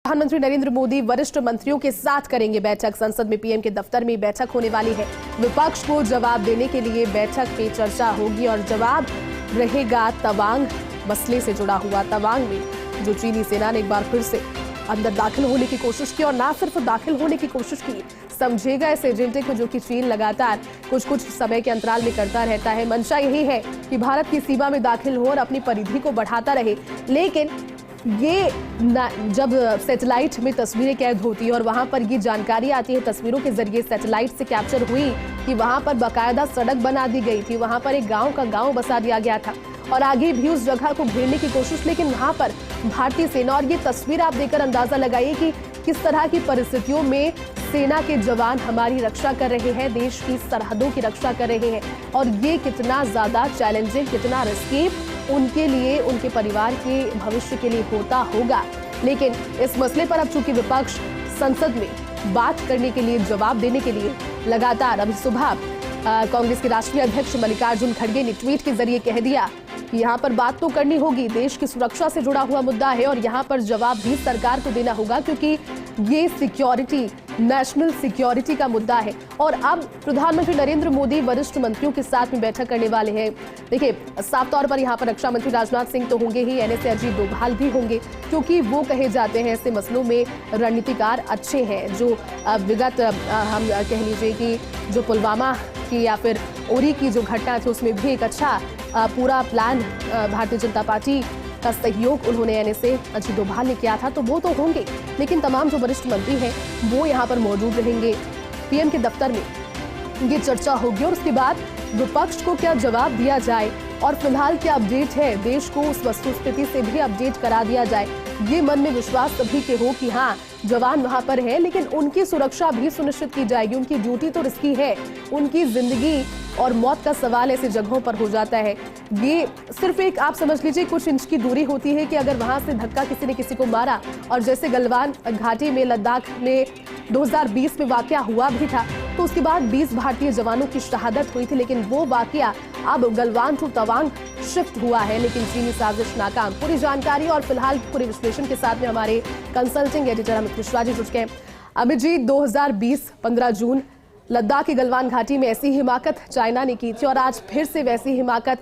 प्रधानमंत्री नरेंद्र मोदी वरिष्ठ मंत्रियों के साथ करेंगे बैठक। संसद में पीएम के दफ्तर में बैठक होने वाली है। विपक्ष को जवाब देने के लिए बैठक में चर्चा होगी और जवाब रहेगा तवांग मसले से जुड़ा हुआ। तवांग में जो चीनी सेना ने एक बार फिर से अंदर दाखिल होने की कोशिश की और ना सिर्फ दाखिल होने की कोशिश की, समझेगा इस एजेंडे को जो कि चीन लगातार कुछ समय के अंतराल में करता रहता है। मंशा यही है कि भारत की सीमा में दाखिल हो और अपनी परिधि को बढ़ाता रहे। लेकिन ये जब सैटेलाइट में तस्वीरें कैद होती है और वहां पर ये जानकारी आती है, तस्वीरों के जरिए सैटेलाइट से कैप्चर हुई कि वहां पर बाकायदा सड़क बना दी गई थी, वहां पर एक गांव का गांव बसा दिया गया था और आगे भी उस जगह को घेरने की कोशिश। लेकिन वहां पर भारतीय सेना, और ये तस्वीर आप देखकर अंदाजा लगाइए कि किस तरह की परिस्थितियों में सेना के जवान हमारी रक्षा कर रहे हैं, देश की सरहदों की रक्षा कर रहे हैं और ये कितना ज्यादा चैलेंजिंग, कितना रिस्की उनके लिए, उनके परिवार के भविष्य के लिए होता होगा। लेकिन इस मसले पर अब चूंकि विपक्ष संसद में बात करने के लिए, जवाब देने के लिए लगातार, अभी सुबह कांग्रेस के राष्ट्रीय अध्यक्ष मल्लिकार्जुन खड़गे ने ट्वीट के जरिए कह दिया कि यहाँ पर बात तो करनी होगी, देश की सुरक्षा से जुड़ा हुआ मुद्दा है और यहाँ पर जवाब भी सरकार को देना होगा क्योंकि ये सिक्योरिटी, नेशनल सिक्योरिटी का मुद्दा है। और अब प्रधानमंत्री नरेंद्र मोदी वरिष्ठ मंत्रियों के साथ में बैठक करने वाले हैं। देखिए, साफ तौर पर यहाँ पर रक्षा मंत्री राजनाथ सिंह तो होंगे ही, एनएस अजीत डोभाल भी होंगे क्योंकि वो कहे जाते हैं ऐसे मसलों में रणनीतिकार अच्छे हैं। जो विगत हम कह लीजिए कि जो पुलवामा की या फिर उरी की जो घटना थी उसमें भी एक अच्छा पूरा प्लान भारतीय जनता पार्टी का सहयोग उन्होंने एनएसए अजीत डोभाल ने किया था, तो वो तो होंगे। लेकिन तमाम जो वरिष्ठ मंत्री हैं वो यहाँ पर मौजूद रहेंगे। पीएम के दफ्तर में ये चर्चा होगी और उसके बाद विपक्ष को क्या जवाब दिया जाए और फिलहाल क्या अपडेट है, देश को उस वस्तुस्थिति से भी अपडेट करा दिया जाए। ये मन में विश्वास सभी के हो कि हाँ, जवान वहां पर है लेकिन उनकी सुरक्षा भी सुनिश्चित की जाएगी। उनकी ड्यूटी तो रिस्की है, उनकी जिंदगी और मौत का सवाल ऐसे जगहों पर हो जाता है। ये सिर्फ एक, आप समझ लीजिए, कुछ इंच की दूरी होती है कि अगर वहां से धक्का किसी ने किसी को मारा, और जैसे गलवान घाटी में लद्दाख में 2020 में वाकया हुआ भी था, तो उसके बाद 20 भारतीय जवानों की शहादत हुई थी। लेकिन वो वाकया अब गलवान टू तवांग शिफ्ट हुआ है, लेकिन चीनी साजिश नाकाम। पूरी जानकारी और फिलहाल पूरे विश्लेषण के साथ में हमारे कंसल्टिंग एडिटर अमित मिश्रा जी जुड़ गए। अमित जी, 2020 15 जून लद्दाख की गलवान घाटी में ऐसी हिमाकत चाइना ने की थी और आज फिर से वैसी हिमाकत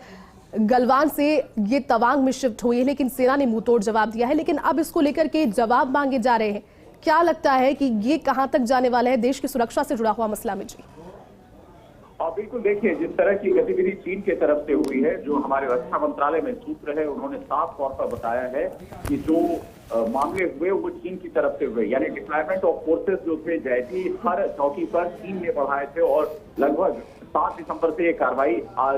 गलवान से ये तवांग में शिफ्ट हुई है, लेकिन सेना ने मुंहतोड़ जवाब दिया है। लेकिन अब इसको लेकर के जवाब मांगे जा रहे हैं। क्या लगता है कि ये कहां तक जाने वाला है, देश की सुरक्षा से जुड़ा हुआ मसला में? जी बिल्कुल, देखिए, जिस तरह की गतिविधि चीन के तरफ से हुई है, जो हमारे रक्षा मंत्रालय में सूत्र है उन्होंने साफ तौर पर बताया है कि जो मामले हुए वो चीन की तरफ से हुए, यानी डिप्लॉयमेंट ऑफ फोर्सेस जो थे जैसी हर चौकी पर चीन ने बढ़ाए थे और लगभग 7 दिसंबर से ये कार्रवाई,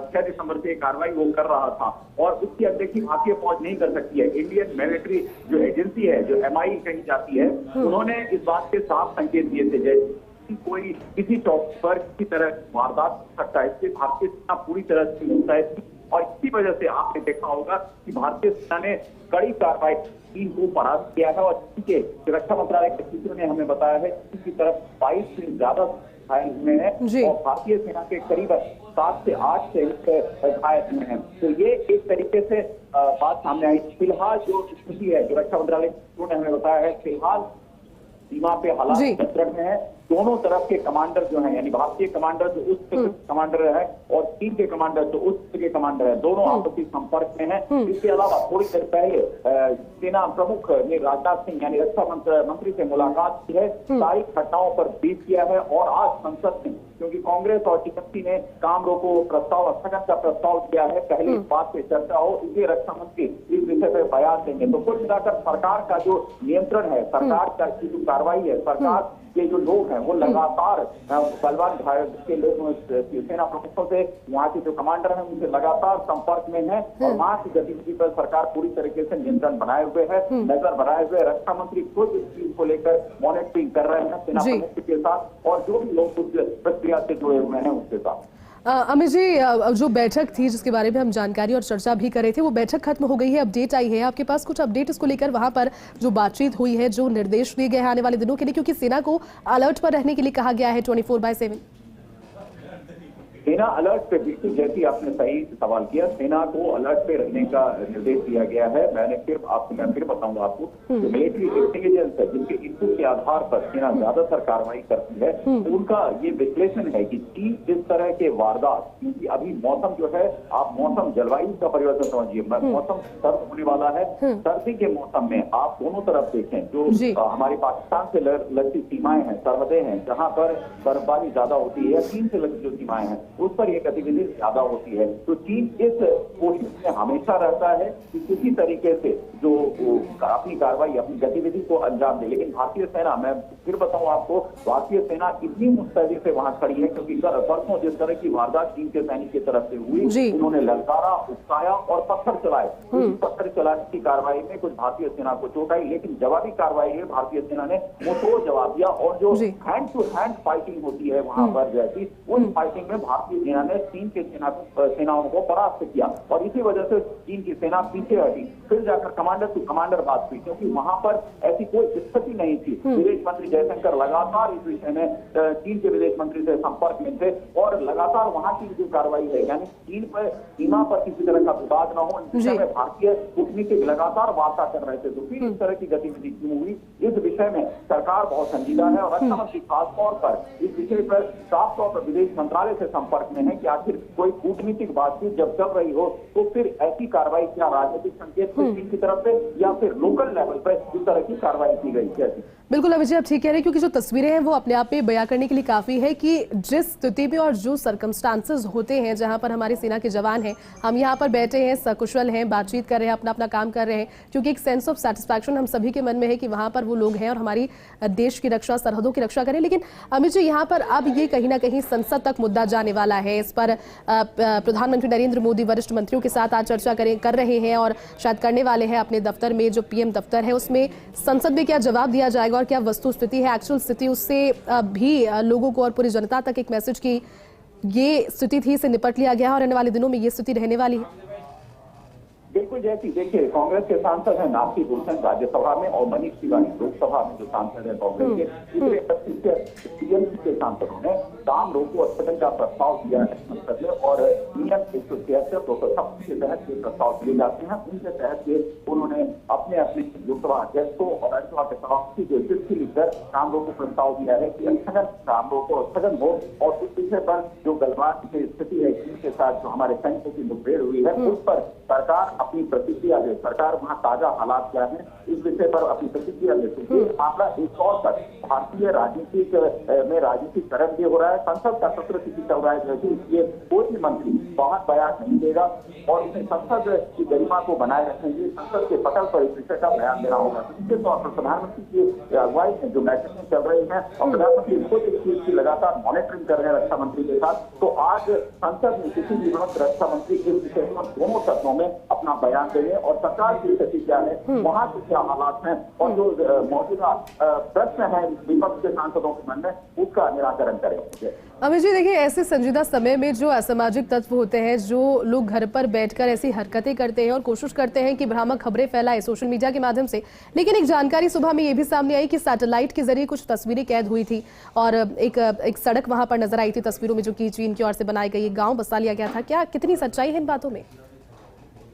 6 दिसंबर से ये कार्रवाई वो कर रहा था और उसकी अनदेखी भारतीय फौज नहीं कर सकती है। इंडियन मिलिट्री जो एजेंसी है, जो MI कही जाती है, उन्होंने इस बात के साफ संकेत दिए थे जैसे कोई किसी चौक पर किसी तरह वारदात हो सकता है, इससे भारतीय सेना पूरी तरह से मुस्तैद थी और इसी वजह से आपने देखा होगा कि भारतीय सेना ने कड़ी कार्रवाई चीन को परास्त किया है। और चीन के रक्षा मंत्रालय के सूत्रों ने हमें बताया है कि चीन की तरफ 22 से ज्यादा घायल हुए हैं और भारतीय सेना के करीब 7 से 8 से घायल हुए हैं। तो ये एक तरीके से बात सामने आई। फिलहाल जो स्थिति है, जो रक्षा मंत्रालय के सूत्रों ने हमें बताया है, फिलहाल सीमा पे हालात नियंत्रण में है। दोनों तरफ के कमांडर जो हैं, यानी भारतीय कमांडर जो उस कमांडर है और चीन के कमांडर जो उस के कमांडर है, दोनों आपसी संपर्क में हैं। इसके अलावा थोड़ी देर पहले सेना प्रमुख ने राजनाथ सिंह यानी रक्षा मंत्री से मुलाकात की है, सारी घटनाओं पर ब्रीफ किया है और आज संसद में, क्योंकि कांग्रेस और टीएमसी ने काम रोको प्रस्ताव, स्थगन का प्रस्ताव किया है, पहले इस बात पे चर्चा हो, इसलिए रक्षा मंत्री इस विषय पर बयान देंगे। तो कुल मिलाकर सरकार का जो नियंत्रण है, सरकार का की जो कार्रवाई है, सरकार के जो लोग हैं वो लगातार बलवान भारत के लोग, सेना प्रमुखों से, वहाँ के जो कमांडर हैं उनसे लगातार संपर्क में है और वहाँ की गतिविधि पर सरकार पूरी तरीके से नियंत्रण बनाए हुए है, नजर बनाए हुए। रक्षा मंत्री खुद इस चीज को लेकर मॉनिटरिंग कर रहे हैं सेना प्रमुख के साथ और जो भी लोग उस प्रक्रिया से जुड़े हुए हैं उसके साथ। अमित जी, जो बैठक थी जिसके बारे में हम जानकारी और चर्चा भी कर रहे थे, वो बैठक खत्म हो गई है, अपडेट आई है आपके पास? कुछ अपडेट इसको लेकर, वहां पर जो बातचीत हुई है, जो निर्देश दिए गए हैं आने वाले दिनों के लिए, क्योंकि सेना को अलर्ट पर रहने के लिए कहा गया है 24/7? सेना अलर्ट पे, बिल्कुल जैसी आपने सही सवाल किया, सेना को अलर्ट पे रहने का निर्देश दिया गया है। मैं फिर बताऊंगा आपको, जो मिलिट्री इंटेलिजेंस है, जिनके इनपुट के आधार पर सेना ज्यादातर कार्रवाई करती है, तो उनका ये विश्लेषण है कि चीन जिस तरह के वारदात, क्योंकि अभी मौसम जो है, आप मौसम जलवायु का परिवर्तन समझिए, मौसम सर्द होने वाला है। सर्दी के मौसम में आप दोनों तरफ देखें, जो हमारे पाकिस्तान से लगती सीमाएं हैं, सरहदें हैं, जहां पर बर्फबारी ज्यादा होती है, चीन से लगती जो सीमाएं हैं उस पर यह गतिविधि ज्यादा होती है। तो चीन इस कोशिश में हमेशा रहता है कि किसी तरीके से जो अपनी कार्रवाई, अपनी गतिविधि को अंजाम दे। लेकिन भारतीय सेना, मैं फिर बताऊं आपको, भारतीय सेना इतनी मुस्तैदी से वहां खड़ी है, क्योंकि परसों जिस तरह की वारदात चीन के सैनिक की तरफ से हुई, उन्होंने ललकारा, उकसाया और पत्थर चलाए। पत्थर चलाने की कार्रवाई में कुछ भारतीय सेना को चोट आई, लेकिन जवाबी कार्रवाई में भारतीय सेना ने मुंहतोड़ जवाब दिया। और जो हैंड टू हैंड फाइटिंग होती है वहां पर जैसी, उन फाइटिंग में भारतीय सेना ने चीन के सेनाओं को परास्त किया और इसी वजह से चीन की सेना पीछे हटी। फिर जाकर कमांडर टू कमांडर बात हुई, क्योंकि वहां पर ऐसी कोई स्थिति नहीं थी। विदेश मंत्री जयशंकर लगातार इस विषय में चीन के विदेश मंत्री से संपर्क में थे और लगातार वहां की जो कार्रवाई है, यानी चीन पर सीमा पर किसी तरह का विवाद न हो, इस विषय में भारतीय कूटनीतिक लगातार वार्ता कर रहे थे। तो फिर इस तरह की गतिविधि क्यों हुई, इस विषय में सरकार बहुत संजीदा है और रक्षा मंत्री खासतौर पर इस विषय पर साफ तौर पर विदेश मंत्रालय से संपर्क में है कि आखिर कोई कूटनीतिक बातचीत जब चल रही हो तो फिर ऐसी कार्रवाई क्या राजनीतिक संकेत चीन की तरफ से या फिर लोकल लेवल पर इस तरह की कार्रवाई की गई कैसी? बिल्कुल अभिजीत, आप ठीक कह रहे हैं, क्योंकि जो तस्वीरें हैं वो अपने आप में बयां करने के लिए काफी है कि जिस स्थिति में और जो सर्कमस्टांसेस होते हैं जहां पर हमारी सेना के जवान हैं, हम यहाँ पर बैठे हैं, सकुशल हैं, बातचीत कर रहे हैं, अपना अपना काम कर रहे हैं, क्योंकि एक सेंस ऑफ सेटिस्फैक्शन हम सभी के मन में है कि वहां पर वो लोग हैं और हमारी देश की रक्षा, सरहदों की रक्षा करें। लेकिन अमित जी, यहाँ पर अब ये कहीं ना कहीं संसद तक मुद्दा जाने वाला है। इस पर प्रधानमंत्री नरेंद्र मोदी वरिष्ठ मंत्रियों के साथ आज चर्चा कर रहे हैं और शायद करने वाले हैं अपने दफ्तर में, जो पीएम दफ्तर है उसमें। संसद में क्या जवाब दिया जाएगा और क्या वस्तु स्थिति है, एक्चुअल स्थिति, उससे भी लोगों को और पूरी जनता तक एक मैसेज की ये स्थिति थी, इसे निपट लिया गया और आने वाले दिनों में ये स्थिति रहने वाली है। बिल्कुल जैसी, देखिए कांग्रेस के सांसद हैं नासिर हुसैन राज्यसभा में और मनीष तिवारी लोकसभा में जो सांसद है कांग्रेस के, टीएमसी के सांसदों ने दाम रोको स्थगन का प्रस्ताव दिया है संसद में और नियम 173 270 के तहत ये प्रस्ताव दिए जाते हैं। उनके तहत उन्होंने अपने अपने लोकसभा अध्यक्षों और राज्यसभा के सभापति को चिट्ठी लिखकर दाम रोको प्रस्ताव दिया है कि दाम रोको स्थगन हो और उस विषय पर जो गलबात की स्थिति है चीन के साथ जो हमारे सैनिकों की मुठभेड़ हुई है उस पर सरकार अपनी प्रतिक्रिया दे। सरकार वहाँ ताजा हालात क्या है इस विषय पर अपनी प्रतिक्रिया देते हुए मामला एक और तक भारतीय राजनीतिक में राजनीतिकरण भी हो रहा है। संसद का सत्र किसी चल रहा है जैसे इसलिए कोई भी मंत्री बहुत बयान नहीं देगा और उसने संसद की गरिमा को बनाए रखेंगे, संसद के पटल पर इस विषय का बयान देना होगा। इसके तौर पर प्रधानमंत्री की अगुवाई में जो बैठकें चल रही है और प्रधानमंत्री खुद इस चीज की लगातार मॉनिटरिंग कर रहे हैं रक्षा मंत्री के साथ, तो आज संसद में किसी भी वक्त रक्षा मंत्री इस विषय में दोनों सदनों में अपना बयान देंगे और सरकार की स्थिति क्या है, वहाँ के क्या हालात हैं और जो मौजूदा प्रश्न है विपक्ष के सांसदों के मन में उसका निराकरण करेंगे। अमित जी, देखिए ऐसे संजीदा समय में जो असामाजिक तत्व होते हैं, जो लोग घर पर बैठकर ऐसी हरकतें करते हैं और कोशिश करते हैं कि भ्रामक खबरें फैलाएं सोशल मीडिया के माध्यम से, लेकिन एक जानकारी सुबह में ये भी सामने आई कि सैटेलाइट के जरिए कुछ तस्वीरें कैद हुई थी और एक सड़क वहां पर नजर आई थी तस्वीरों में, जो कि चीन की ओर से बनाई गई गाँव बसा लिया गया था। क्या कितनी सच्चाई है इन बातों में?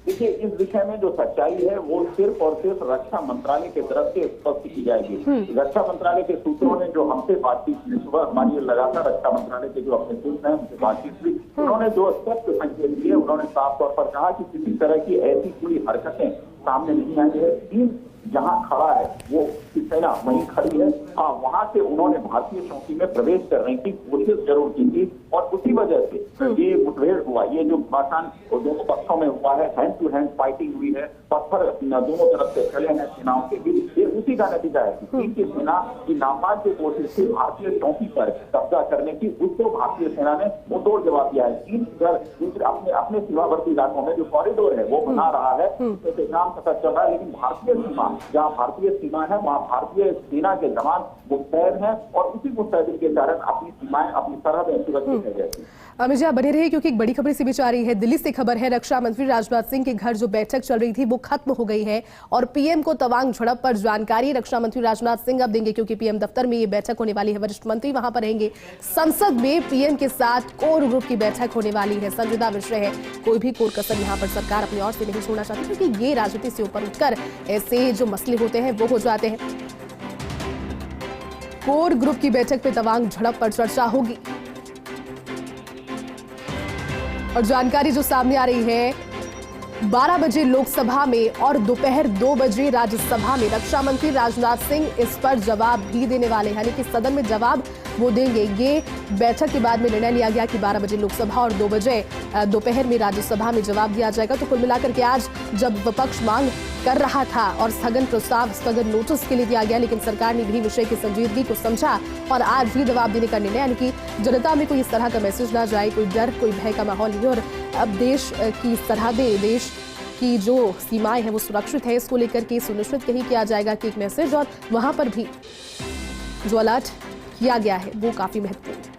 देखिए इस विषय में जो सच्चाई है वो सिर्फ और सिर्फ रक्षा मंत्रालय की तरफ से स्पष्ट की जाएगी। रक्षा मंत्रालय के सूत्रों ने जो हमसे बातचीत की, सुबह हमारी लगातार रक्षा मंत्रालय के जो अपने सूत्र हैं उनसे बातचीत हुई, उन्होंने जो स्पष्ट संकेत दिए, उन्होंने साफ तौर पर कहा कि किसी तरह की ऐसी कोई हरकतें सामने नहीं आई है। चीन जहां खड़ा है वो सेना वहीं खड़ी है। हाँ, वहां से उन्होंने भारतीय चौकी में प्रवेश करने की कोशिश जरूर की थी और उसी वजह से ये मुठभेड़ हुआ। ये जो भाषण दोनों पक्षों में हुआ है, हैंड टू हैंड फाइटिंग हुई है, पत्थर दोनों तरफ से चले हैं सेनाओं के बीच, ये उसी का नतीजा है। चीन की सेना की नापाक कोशिश थी भारतीय चौकी पर कब्जा करने की, उसको भारतीय सेना ने मुंहतोड़ जवाब दिया है। चीन अपने सीमावर्ती इलाकों में जो कॉरिडोर है वो बना रहा है, उससे काम पता चल रहा है, लेकिन भारतीय सीमा जहां भारतीय सीमा है वहां भारतीय सेना के जवान मुस्तैद हैं और उसी मुस्तैदी के कारण अपनी सीमाएं, अपनी सरहदें सुरक्षित है। जैसी अमित जी आप बने रहे क्योंकि एक बड़ी खबर से बीच आ रही है। दिल्ली से खबर है, रक्षा मंत्री राजनाथ सिंह के घर जो बैठक चल रही थी वो खत्म हो गई है और पीएम को तवांग झड़प पर जानकारी रक्षा मंत्री राजनाथ सिंह अब देंगे, क्योंकि पीएम दफ्तर में ये बैठक होने वाली है। वरिष्ठ मंत्री वहां पर रहेंगे। संसद में पीएम के साथ कोर ग्रुप की बैठक होने वाली है। संजीदा विषय है, कोई भी कोर कसर यहाँ पर सरकार अपनी ओर से नहीं छोड़ना चाहती, क्योंकि ये राजनीति से ऊपर उठकर ऐसे जो मसले होते हैं वो हो जाते हैं। कोर ग्रुप की बैठक में तवांग झड़प पर चर्चा होगी और जानकारी जो सामने आ रही है, 12 बजे लोकसभा में और दोपहर 2 बजे राज्यसभा में रक्षा मंत्री राजनाथ सिंह इस पर जवाब भी देने वाले हैं, यानी कि सदन में जवाब वो देंगे। ये बैठक के बाद में निर्णय लिया गया कि 12 बजे लोकसभा और 2 बजे दोपहर में राज्यसभा में जवाब दिया जाएगा। तो कुल मिलाकर के आज जब विपक्ष मांग कर रहा था और स्थगन प्रस्ताव, स्थगन नोटिस के लिए दिया गया, लेकिन सरकार ने भी विषय की संजीदगी को समझा और आज भी जवाब देने का निर्णय, यानी कि जनता में कोई इस तरह का मैसेज ना जाए, कोई डर, कोई भय का माहौल नहीं। और अब देश की सरहदें, देश की जो सीमाएं हैं वो सुरक्षित है, इसको लेकर के सुनिश्चित कहीं किया जाएगा कि एक मैसेज, और वहां पर भी जो अलर्ट किया गया है वो काफी महत्वपूर्ण है।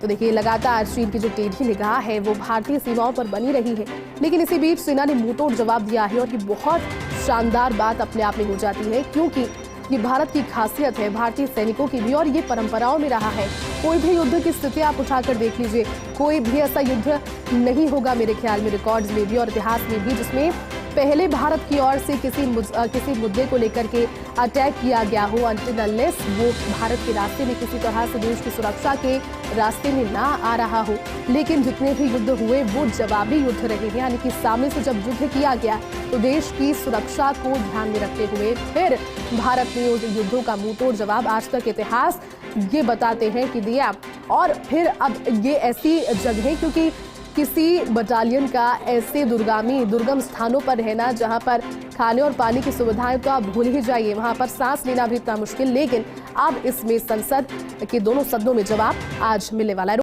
तो देखिए, लगातार चीन की जो टेढ़ी निगाह है वो भारतीय सीमाओं पर बनी रही है, लेकिन इसी बीच सेना ने मुंहतोड़ जवाब दिया है और ये बहुत शानदार बात अपने आप में हो जाती है, क्योंकि ये भारत की खासियत है, भारतीय सैनिकों की भी, और ये परंपराओं में रहा है। कोई भी युद्ध की स्थिति आप उठाकर देख लीजिए, कोई भी ऐसा युद्ध नहीं होगा मेरे ख्याल में, रिकॉर्ड्स में भी और इतिहास में भी, जिसमें पहले भारत की ओर से किसी मुद्दे को लेकर के अटैक किया गया हो, अनटिल अनलेस वो भारत के रास्ते में किसी तरह से देश की सुरक्षा के रास्ते में ना आ रहा हो। लेकिन जितने भी युद्ध हुए वो जवाबी युद्ध रहे हैं, यानी कि सामने से जब युद्ध किया गया तो देश की सुरक्षा को ध्यान में रखते हुए फिर भारत ने उस युद्धों का मुंहतोड़ जवाब आज तक इतिहास ये बताते हैं कि दिया। और फिर अब ये ऐसी जगह, क्योंकि किसी बटालियन का ऐसे दुर्गम स्थानों पर रहना जहां पर खाने और पानी की सुविधाएं तो आप भूल ही जाइए, वहां पर सांस लेना भी इतना मुश्किल, लेकिन अब इसमें संसद के दोनों सदनों में जवाब आज मिलने वाला है।